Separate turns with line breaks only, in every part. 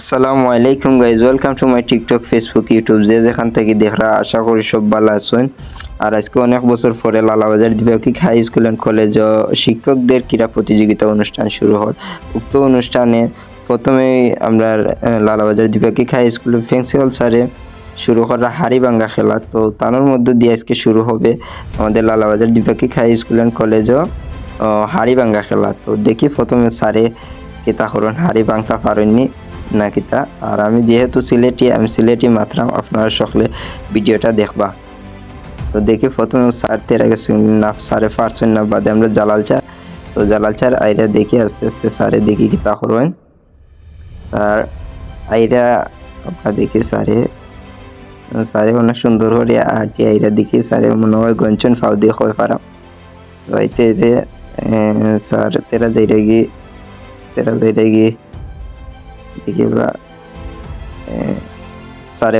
আসসালামু আলাইকুম guys, welcome to my TikTok, Facebook, YouTube, যে যেখান থেকে দেখরা আশা করি সব ভালো আছেন। আর আজকে অনেক বছর পরে লালাবাজার দ্বিবার্ষিক হাই স্কুল অ্যান্ড কলেজ শিক্ষকদের ক্রীড়া প্রতিযোগিতা অনুষ্ঠান শুরু হয়। উক্ত অনুষ্ঠানে প্রথমেই আমরা লালাবাজার দ্বিবার্ষিক হাই স্কুলের প্রিন্সিপাল স্যারে শুরু করা হাড়িভাঙ্গা খেলা, তো তার মধ্য দিয়ে আজকে শুরু হবে আমাদের লালাবাজার দ্বিবার্ষিক হাই স্কুল অ্যান্ড কলেজও হাড়িভাঙ্গা খেলা। তো দেখি প্রথমে স্যারে কিতা করেন, হাড়ি ভাঙতে পারেননি না কিতা। আর আমি যেহেতু আমি সিলেটি মাত্রাম, আপনারা সকলে ভিডিওটা দেখবা। তো দেখি প্রথমে স্যার তেরা গেছেন না, স্যারে পারছেন না, বাদে আমরা জালাল চার, তো জালাল চার আইরা দেখি আস্তে আস্তে স্যারে দেখি কিতা করবেন। স্যার আইরা আপনার দেখি স্যারে অনেক সুন্দর করে আটি আইরা দেখি স্যারে মনে হয় গঞ্চন ফাউ দিয়ে হয় পারা। তো আইতে স্যার তেরা যাইরা গিয়ে দেখি বা স্যারে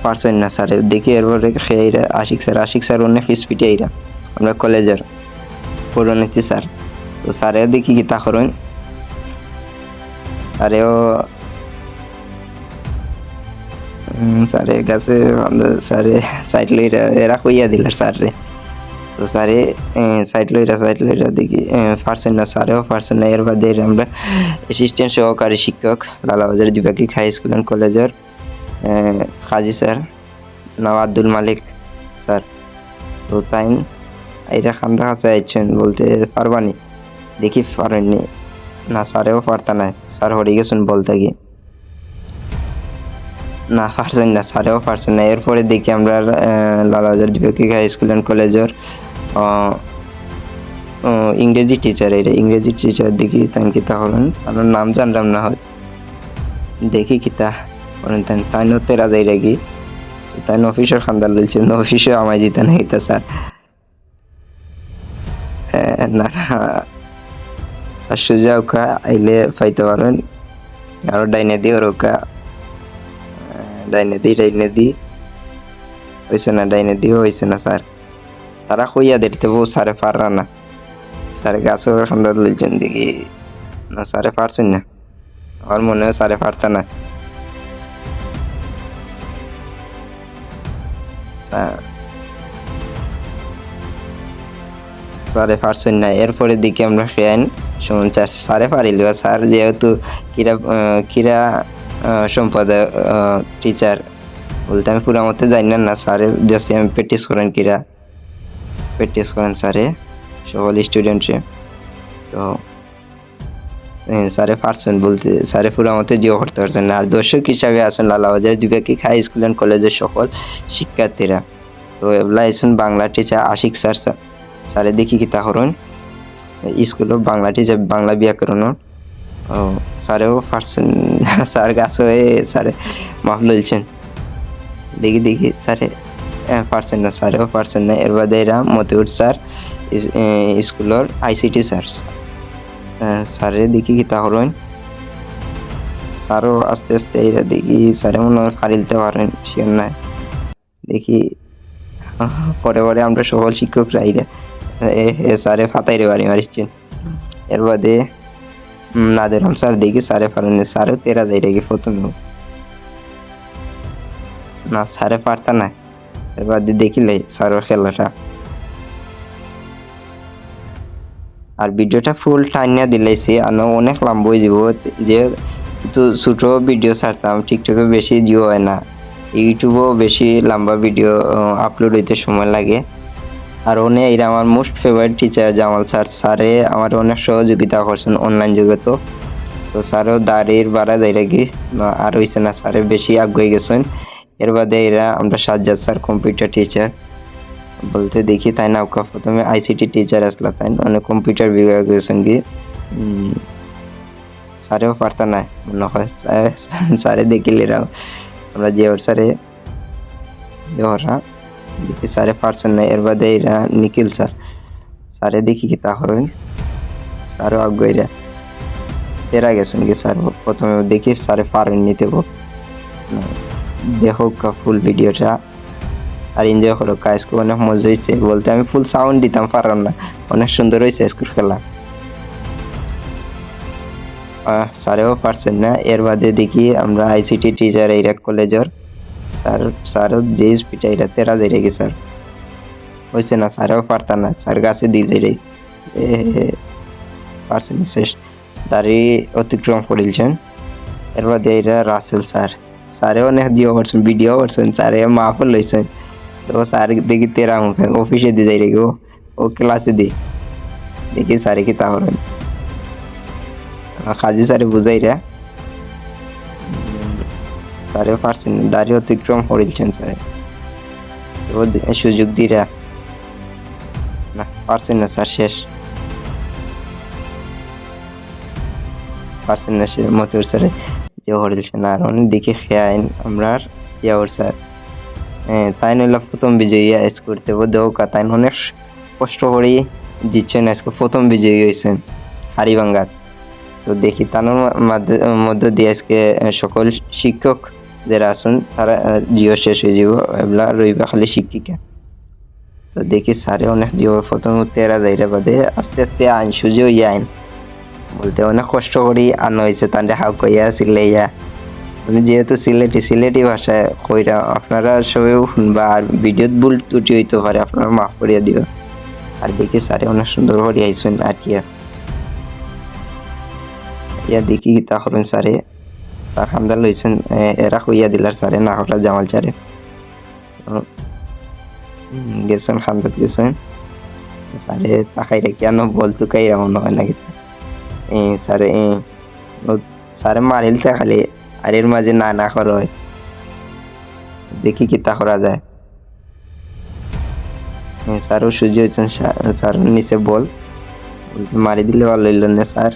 পারছেন না স্যারে দেখি। এরপরে খেয়েরা আশিক স্যার অনেক স্পিডে আইরা আমরা কলেজের পৌরনীতি স্যার, তো স্যারে দেখি কি তা করেন। স্যারের কাছে স্যারে সাইড লইরা এরা কইয়া দিল স্যারে, তো স্যারে সাইড লইরা দেখি পারছেন না, স্যারেও পারছেন না। এর বাদে আমরা অ্যাসিস্ট্যান্ট সহকারী শিক্ষক লালাবাজার দ্বিবার্ষিক হাই স্কুল অ্যান্ড কলেজের কাজী স্যার নাম আব্দুল মালিক স্যার, তো তাই এইটা খান্দা কাছে আইছেন বলতে পারবানি, দেখি পারেননি না, স্যারেও পারতা নাই, স্যার হরে গেছেন বলতে গিয়ে না পারছেন না, স্যারেও পারছেন না। এরপরে দেখি আমরা লালাবাজার দ্বিবার্ষিক হাই স্কুল অ্যান্ড কলেজের ইংরেজি টিচার, ইংরেজি টিচার দেখি তাই কিতা হলেন, আমার নাম জানলাম না হয়, দেখি কিতা করেন তাই তেরা যাই রাখি। তাই অফিসের খান্দার লইছেন, অফিসে আমায় দিতে না এটা স্যার না স্যার সুজা ওকা আইলে পাইতে পারেন। আরো ডাইনে দি ওরকা ডাইনে দি হয়েছে না, ডাইনে দিও হয়েছে না স্যার, তারা কইয়া দেখতে বউ স্যারে পাররা না, স্যারে গাছও খান্দার লইছেন দেখি না, স্যারে পারছেন না, আমার মনে হয় স্যারে পারতা না, স্যারে পারছেন না। এরপরে দিকে আমরা খেয়ান শুনুন স্যারে পারিল, স্যার যেহেতু ক্রীড়া সম্পাদক টিচার বলতে আমি পুরা মতে জানি না, স্যারে জাস্ট আমি প্র্যাকটিস করেন স্যারে সকল স্টুডেন্টে। তো স্যারে পারছেন বলতে স্যারে পুরা মতে জিও করতে পারছেন না। আর দর্শক হিসাবে আছেন লালাবাজার দ্বিবার্ষিক হাই স্কুল অ্যান্ড কলেজের সকল শিক্ষার্থীরা। তো এগুলা আছেন বাংলা টিচার আশিক স্যার, স্যারে দেখি কিতা করুন স্কুলের বাংলা টিচার বাংলা ব্যাকরণ, স্যারেও পারছেন, স্যার গাছ হয়ে স্যারে মাফ লইছেন দেখি স্যারে পারছেন না, স্যারেও পারছেন না। এর বাদে এরা মতিউর স্যার স্কুলের আইসিটি স্যার, স্যারে দেখি কিতা করুন, স্যারও আস্তে আস্তে এরা দেখি স্যারে মনে হয় ফারিলতে পারেন শিওর নাই, দেখি পরে আমরা সকল শিক্ষকরা আইরা স্যারে ফাতাইরে বাড়ি মারিছেন। এর বাদে নাদেরম স্যার দেখি স্যারে পারেননি, স্যারও তেরা যাই রেখে প্রথমে না, স্যারে পারতা না। এর বাদে দেখিলে স্যারের খেলাটা আর ভিডিওটা ফুল টাইনিয়া দিলাইছি, আর অনেক লম্বা হয়ে যাব, যেহেতু ছোট ভিডিও ছাড়তাম টিকটকে বেশি জিও হয় না, ইউটিউবেও বেশি লম্বা ভিডিও আপলোড হইতে সময় লাগে। আর উনি এরা আমার most favourite teacher Jamal sir, স্যারে আমার অনেক সহযোগিতা করছেন অনলাইন যুগে। তো স্যারও দাঁড়িয়ে বাড়া যাই রাখি আর হয়েছে না, স্যারে বেশি আগ্রহী গেছেন। এর বাদে এরা আমরা সাজ্জাদ স্যার কম্পিউটার টিচার বলতে দেখি তাই না, প্রথমে আইসিটি টিচার আসলা তাই অনেক কম্পিউটার বিভাগ গেছেন কি স্যারেও পারতা না মনে হয়, স্যারে দেখিলে আমরা যে ওর স্যারে দেখি স্যারে পারছেন না। এর বাদে এরা নিখিল স্যারে দেখি কি তা করেন, স্যারও আগ্রহীরা তেরা গেছেন কি স্যার প্রথমে দেখি স্যারে পারেন নিতে দেখো ফুল ভিডিওটা আর এনজয় করো। আজকে অনেক মজা হয়েছে বলতে আমি ফুল সাউন্ড দিতাম পারলাম না, অনেক সুন্দর হয়েছে আজকের খেলা। স্যারেও পারছেন না। এর বাদে দেখি আমরা আইসিটি টিচার এইরা কলেজের স্যারও যে স্পিডটা এটা তেরা যাই রেগে স্যার হয়েছে না, স্যারেও পারতাম না, স্যার কাছে দিয়ে যাই রে পারছেন শেষ দাঁড়ি অতিক্রম করেছেন। এর বাদে এরা রাসেল স্যার, স্যারে অনেক দিয়ে করছেন, ভিডিও করছেন, স্যারে মাফও লইছেন। তো স্যার দেখি তেরা মুখে অফিসে দিয়ে যাই রেগে ও ক্লাসে দিই দেখি স্যারে কি তা করেন কাজী স্যারে বুঝাই রা স্যারে পারছেন দাঁড়ি অতিক্রম করেছেন স্যারে সুযোগ দিরা না পারছেন না স্যার শেষ পারছেন না সে মতুর স্যারে যে হরেছেন আর অনেক দিকে খেয়াইন আমরা ইয়াওর স্যার তাই নইলে প্রথম বিজয়ী আইস করতে দেও তাই অনেক কষ্ট করে দিচ্ছেন আজকে প্রথম বিজয়ী হয়েছেন হাড়িভাঙ্গাত। তো দেখি তার মধ্য দিয়ে আজকে সকল শিক্ষক যারা আছেন তারা জিও শেষ হয়ে যাব, এগুলা রইবা খালি শিক্ষিকা। তো দেখি স্যারে অনেক জিও প্রথম তেরা যাইরা বাদে আস্তে আস্তে আইন সুযোগ আইন বলতে অনেক কষ্ট করি আনা হয়েছে তান্ডে হাউ কইয়া সিলাইয়া যেহেতু সিলেটি ভাষায় কইরা আপনারা সবাই শুনবা আর ভিডিওত ভুল ত্রুটি হইতে পারে আপনারা মাফ করিয়া দিবা। আর দেখি স্যারে অনেক সুন্দর করে আইসেন আটিয়া ইয়া দেখি তা করেন স্যারে তার খামদার লইছেন এরা কইয়া দিলার স্যারে না হঠাৎ জামাল স্যারে গেছেন খামদাত গেছেন স্যারে তাকাই রে কেন বলতো কাই এমন হয় নাকি স্যারে স্যারে মারিলতে খালি আর এর মাঝে না না করা হয় দেখি কি তা করা যায়। স্যারও সুজি হয়েছেন স্যার নিচে বল মারি দিলে ভালো হইল না স্যার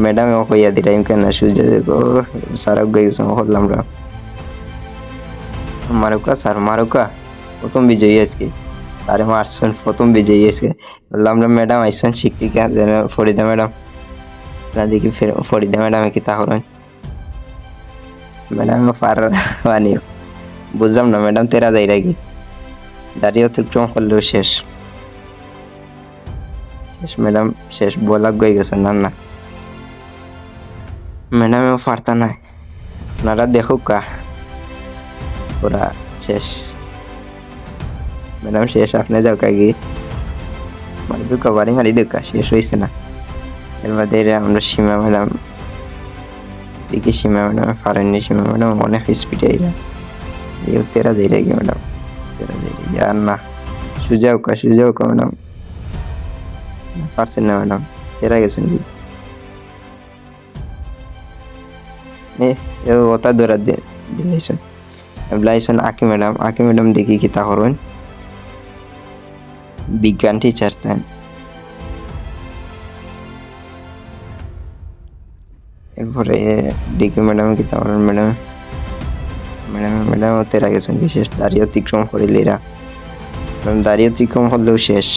ম্যাডাম ও কইয়া দিলাম কেন সুজি স্যার গেছে করলাম রা মারুকা স্যার মারুকা প্রথম বিজয়ী আজকে স্যারে মারছেন প্রথম বিজয়ী আজকে বললাম ম্যাডাম আইসেন শিক্ষিকা যেন ফরিদা ম্যাডাম না দেখি ফরিদা ম্যাডামে কি তা করেন ম্যাডাম পার বানিও বুঝলাম না ম্যাডাম তেরা যাই রাখি দাঁড়িয়ে অতিক্রম করলেও শেষ শেষ ম্যাডাম শেষ বলাক গই গেছে না না ম্যাডামেও পারতা নাই আপনারা দেখুক কা পুরা শেষ ম্যাডাম শেষ আপনি যাও কাগি মানে তো কভারিং হারি দেখা শেষ হয়েছে না। এর বাদে আমরা সীমা ম্যাডাম দেখি সীমা ম্যাডাম পারেননি, সীমা ম্যাডাম অনেক স্পিডে আইলা তেরা যাই রাখি ম্যাডাম তেরা যাই রাখি আর না সুজাও কা ম্যাডাম পারছেন না ম্যাডাম তেরা গেছেন কি ওটা ধরা দিলাইছেন লাইছেন আকি ম্যাডাম দেখি কি তা করবেন বিজ্ঞান টিচার তাই এরপরে ডিকে ম্যাডাম কি তা করবেন ম্যাডাম তেরা গেছেন বিশেষ দাঁড়িয়ে অতিক্রম করিল এরা দাঁড়িয়ে অতিক্রম করলেও শেষ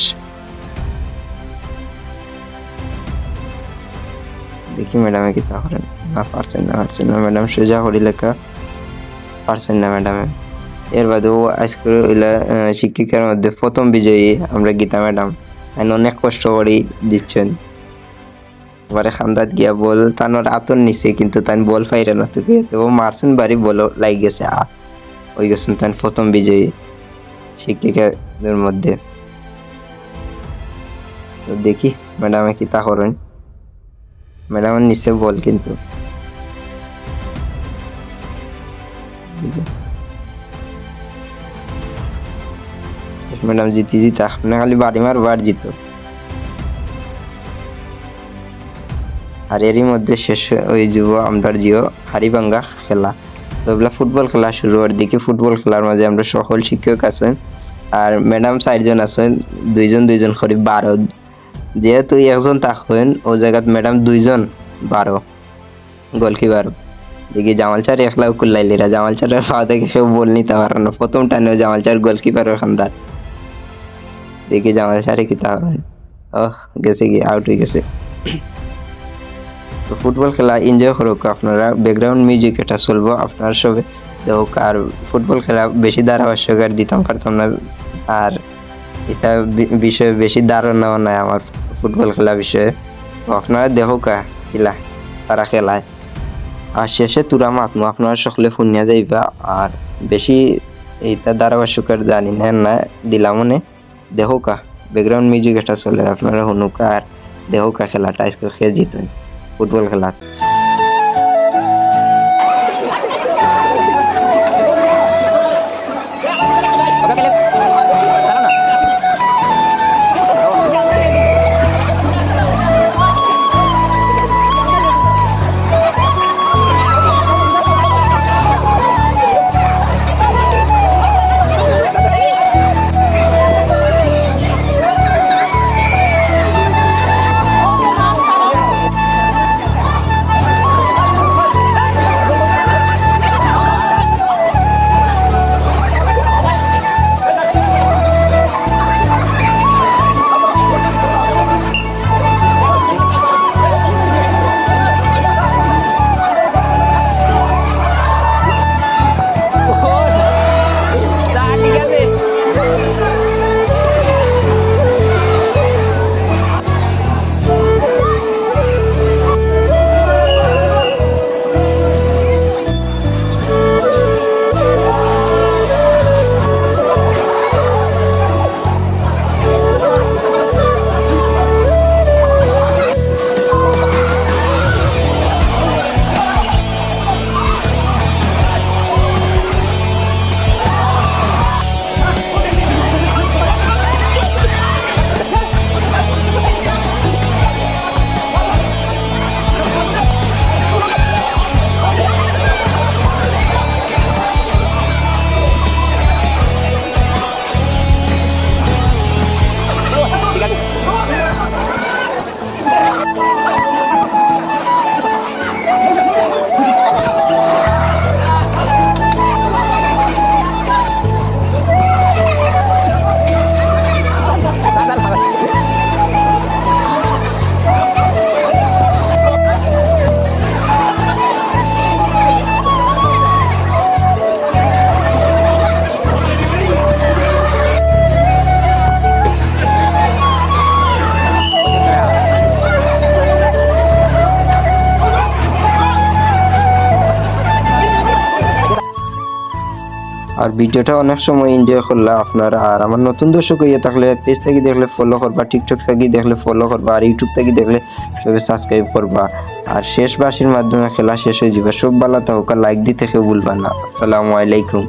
দেখি ম্যাডামে কি তা করেন না পারছেন না ম্যাডাম সোজা করি লেখা পারছেন না ম্যাডামে। এর বাদেও আজকে শিক্ষিকার মধ্যে প্রথম বিজয়ী আমরা গীতা ম্যাডাম অনেক কষ্ট করে দিচ্ছেন এবারে খান্দাত গিয়া বল তানোর আতর নিছে কিন্তু তান বল ফাইরে না তোকে তো মারছেন বাড়ি বলো লাগ গেছে ওই গেছেন তান প্রথম বিজয়ী শিক্ষিকাদের মধ্যে। তো দেখি ম্যাডামে কি তা করেন ম্যাডামের নিচে বল কিন্তু ম্যাডাম জিতি আপনি খালি বাড়ি মার বার জিত আর এরই মধ্যে শেষ হয়ে যাব আমরা জিও হাড়িভাঙ্গা খেলা। তো এগুলা ফুটবল খেলা শুরু হওয়ার দিকে ফুটবল খেলার মাঝে আমরা সকল শিক্ষক আছেন আর ম্যাডাম 4 জন আছেন দুইজন করে 12 যেহেতু একজন থাকেন ও জায়গাত ম্যাডাম 2 জন 12 গোলকিপার দেখি জামাল চার একলা কুল্লাইলিরা জামাল চারের পাওয়া থেকে কেউ বল নিতে পারে না প্রথম টানেও জামাল চার গোলকিপারের খান্দার দেখি জামাল চারে কি তা গেছে কি আউট হয়ে গেছে। তো ফুটবল খেলা এনজয় করুক আপনারা ব্যাকগ্রাউন্ড মিউজিক এটা চলবো আপনারা সবে দেখুক আর ফুটবল খেলা বেশি ধারাভাষ্যক আর দিতাম পারতাম না আর এটা বিষয়ে বেশি ধারণাও নাই আমার ফুটবল খেলা বিষয়ে। তো আপনারা দেখো কা খেলা তারা খেলায় আর শেষে তুরা মাতমু আপনারা সকলে ফুনিয়া যাইবা। আর বেশি এইটা ধারাভাষ্যকার জানি না দিলাম মনে দেখো কা ব্যাকগ্রাউন্ড মিউজিক একটা চলে আপনারা শুনুকা আর দেখো কা খেলাটা আজকে খেয়ে জিতেন ফুটবল খেলা। আর ভিডিওটা অনেক সময় এনজয় করলা আপনারা। আর আমার নতুন দর্শক হইয়া থাকলে পেজ থেকে দেখলে ফলো করবা, টিকটক থেকে দেখলে ফলো করবা, আর ইউটিউব থেকে দেখলে সবাই সাবস্ক্রাইব করবা। আর শেষ বাসির মাধ্যমে খেলা শেষ হয়ে যাবে। সব ভালো থাকুক, লাইক দিতে কেউ ভুলবা না। আসসালামু আলাইকুম।